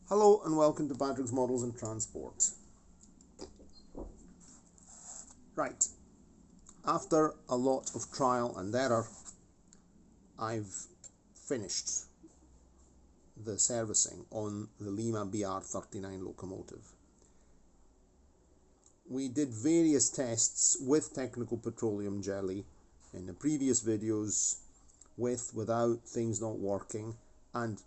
Hello and welcome to Patrick's Models and Transport. Right, after a lot of trial and error, I've finished the servicing on the Lima BR39 locomotive. We did various tests with technical petroleum jelly in the previous videos, without, things not working, and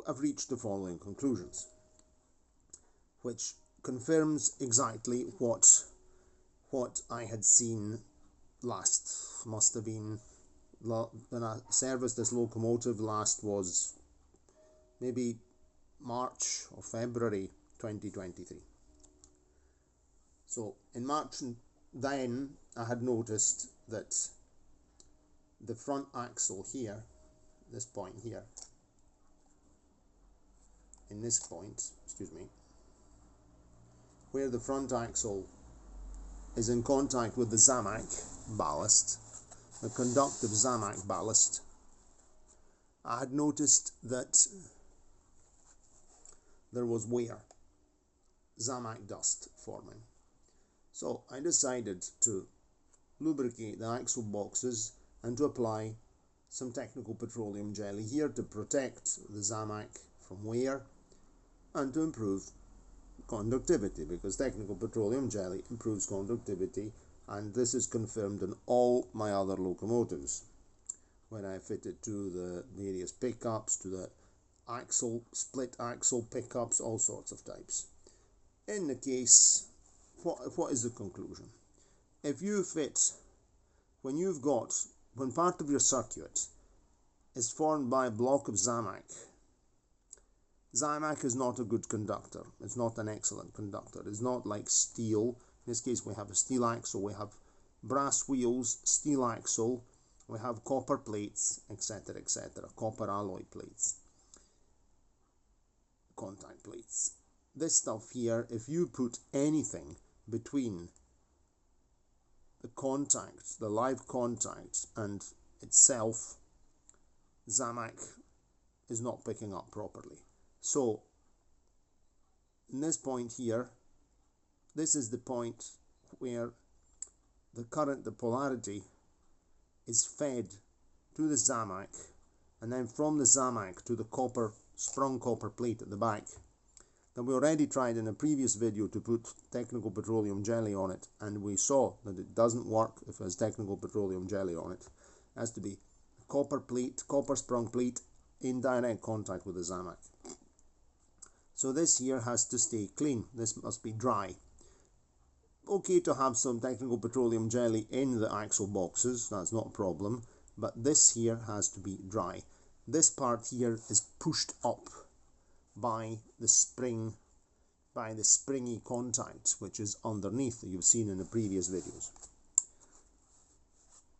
I've reached the following conclusions, which confirms exactly what I had seen last. Must have been when I serviced this locomotive last was maybe March or February 2023. So in March then I had noticed that the front axle here, this point here, in this point, where the front axle is in contact with the Zamak ballast, the conductive Zamak ballast, I had noticed that there was wear, Zamak dust forming. So I decided to lubricate the axle boxes and to apply some technical petroleum jelly here to protect the Zamak from wear and to improve conductivity, because technical petroleum jelly improves conductivity, and this is confirmed in all my other locomotives when I fitted to the various pickups, to the axle, split axle pickups, all sorts of types. In the case, what is the conclusion? If you fit, when part of your circuit is formed by a block of Zamak is not a good conductor. It's not an excellent conductor. It's not like steel. In this case, we have a steel axle, we have brass wheels, steel axle, we have copper plates, etc., etc., copper alloy plates, contact plates. This stuff here, if you put anything between the contact, the live contact, and itself, Zamak is not picking up properly. So, in this point here, this is the point where the current, the polarity, is fed to the Zamak, and then from the Zamak to the sprung copper plate at the back. That we already tried in a previous video to put technical petroleum jelly on it, and we saw that it doesn't work if there's technical petroleum jelly on it. It has to be copper plate, copper sprung plate in direct contact with the Zamak. So this here has to stay clean. This must be dry. Okay to have some technical petroleum jelly in the axle boxes, that's not a problem, but this here has to be dry. This part here is pushed up by the spring, by the springy contact which is underneath that you've seen in the previous videos.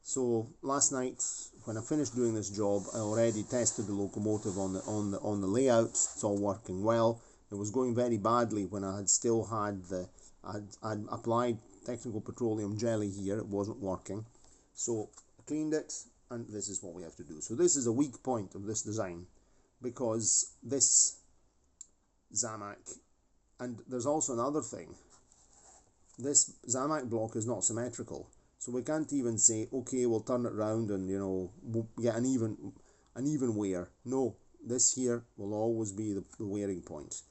So last night when I finished doing this job, I already tested the locomotive on the layout. It's all working well. It was going very badly when I had applied technical petroleum jelly here. It wasn't working, so I cleaned it, and this is what we have to do. So this is a weak point of this design, because this Zamak, and there's also another thing, this Zamak block is not symmetrical, so we can't even say, okay, we'll turn it round and we'll get an even wear. No, this here will always be the wearing point.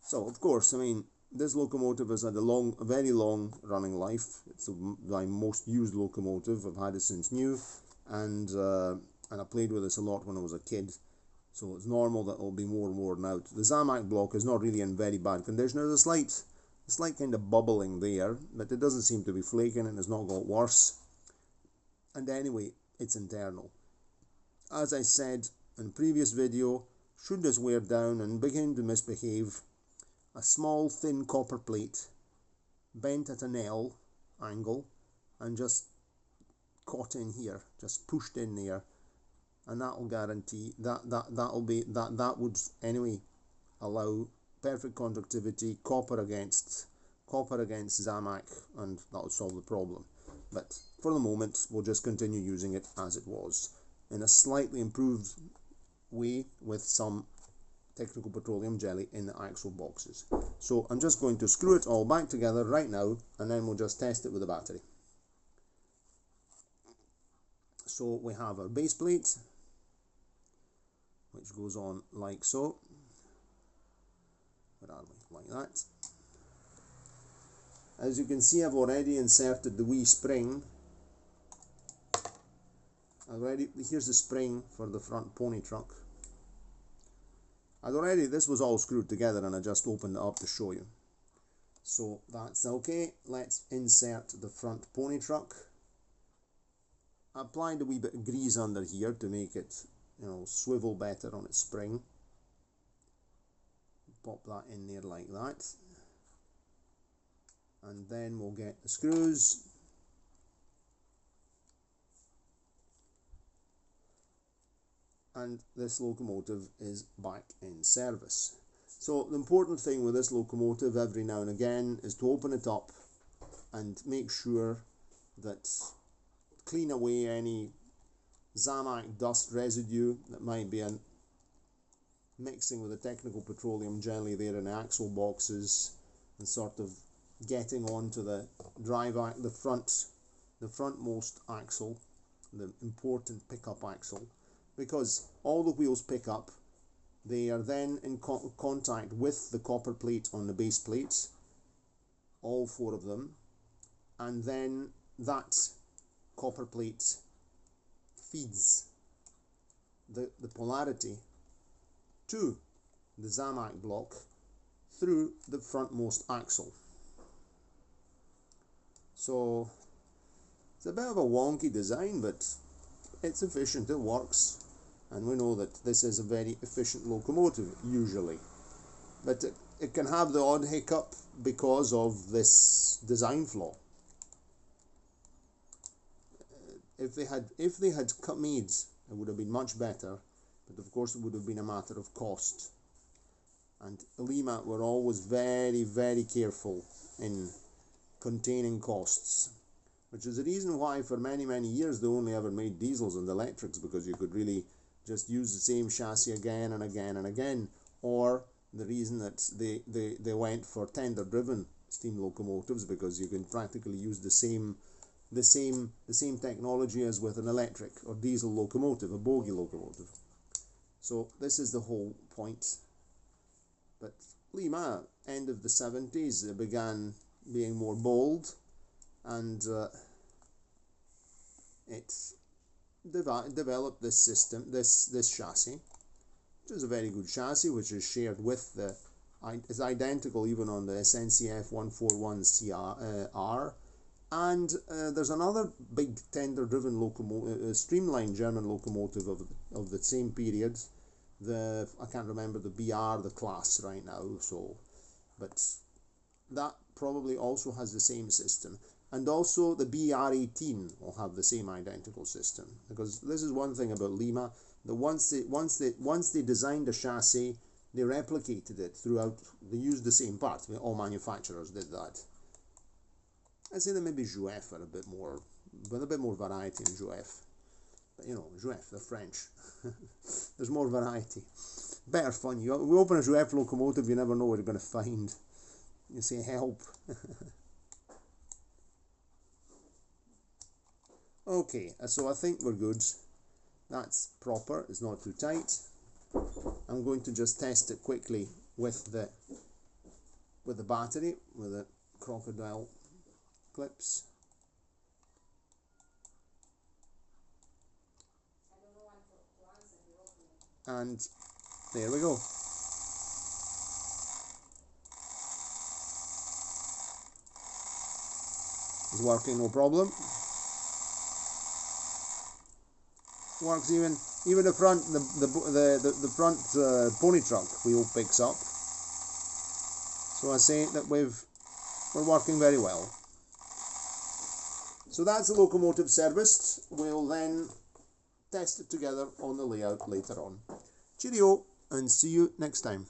So of course, I mean, this locomotive has had a very long running life. It's my most used locomotive. I've had it since new, and I played with this a lot when I was a kid. So it's normal that it'll be more worn out. The Zamak block is not really in very bad condition. There's a slight kind of bubbling there, but it doesn't seem to be flaking, and it's not got worse. And anyway, it's internal. As I said in the previous video, should this wear down and begin to misbehave, a small thin copper plate bent at an L angle and just caught in here, just pushed in there, and that will guarantee that would anyway allow perfect conductivity, copper against Zamak, and that would solve the problem. But for the moment, we'll just continue using it as it was, in a slightly improved way with some technical petroleum jelly in the axle boxes. So I'm just going to screw it all back together right now, and then we'll just test it with the battery. So we have our base plate, which goes on like so. Where are we? Like that. As you can see, I've already inserted the wee spring. Here's the spring for the front pony truck. This was all screwed together, and I just opened it up to show you. So that's okay. Let's insert the front pony truck. I applied a wee bit of grease under here to make it, you know, swivel better on its spring. Pop that in there like that. And then we'll get the screws. And this locomotive is back in service. So the important thing with this locomotive every now and again is to open it up and make sure that clean away any Zamak dust residue that might be mixing with the technical petroleum jelly there in the axle boxes, and sort of getting onto the the frontmost axle, the important pickup axle, because all the wheels pick up. They are then in contact with the copper plate on the base plate, all four of them, and then that copper plate feeds the polarity to the Zamak block through the frontmost axle. So it's a bit of a wonky design, but it's efficient, it works, and we know that this is a very efficient locomotive usually. But it can have the odd hiccup because of this design flaw. If they had made, it would have been much better, but of course it would have been a matter of cost. And Lima were always very, very careful in containing costs, which is the reason why for many, many years they only ever made diesels and electrics, because you could really just use the same chassis again and again and again. Or the reason that they went for tender-driven steam locomotives, because you can practically use the same technology as with an electric or diesel locomotive, a bogie locomotive. So this is the whole point. But Lima, end of the 70s, it began being more bold, and it developed this system, this chassis, which is a very good chassis, which is shared with is identical even on the SNCF 141CR. And there's another big tender-driven locomotive, streamlined German locomotive of the same period. I can't remember the BR, the class right now. So, but that probably also has the same system, and also the BR18 will have the same identical system. Because this is one thing about Lima: that once they designed a chassis, they replicated it throughout. They used the same parts. I mean, all manufacturers did that. I'd say that maybe Juef are a bit more variety in Juef. But you know, Juef, they're French. There's more variety. Better fun. We open a Juef locomotive, you never know what you're going to find. You say, help. Okay, so I think we're good. That's proper, it's not too tight. I'm going to just test it quickly with the battery, with the crocodile clips. And there we go. It's working, no problem. Works even the front the front pony truck wheel picks up. So I say that we're working very well. So that's the locomotive serviced. We'll then test it together on the layout later on. Cheerio, and see you next time.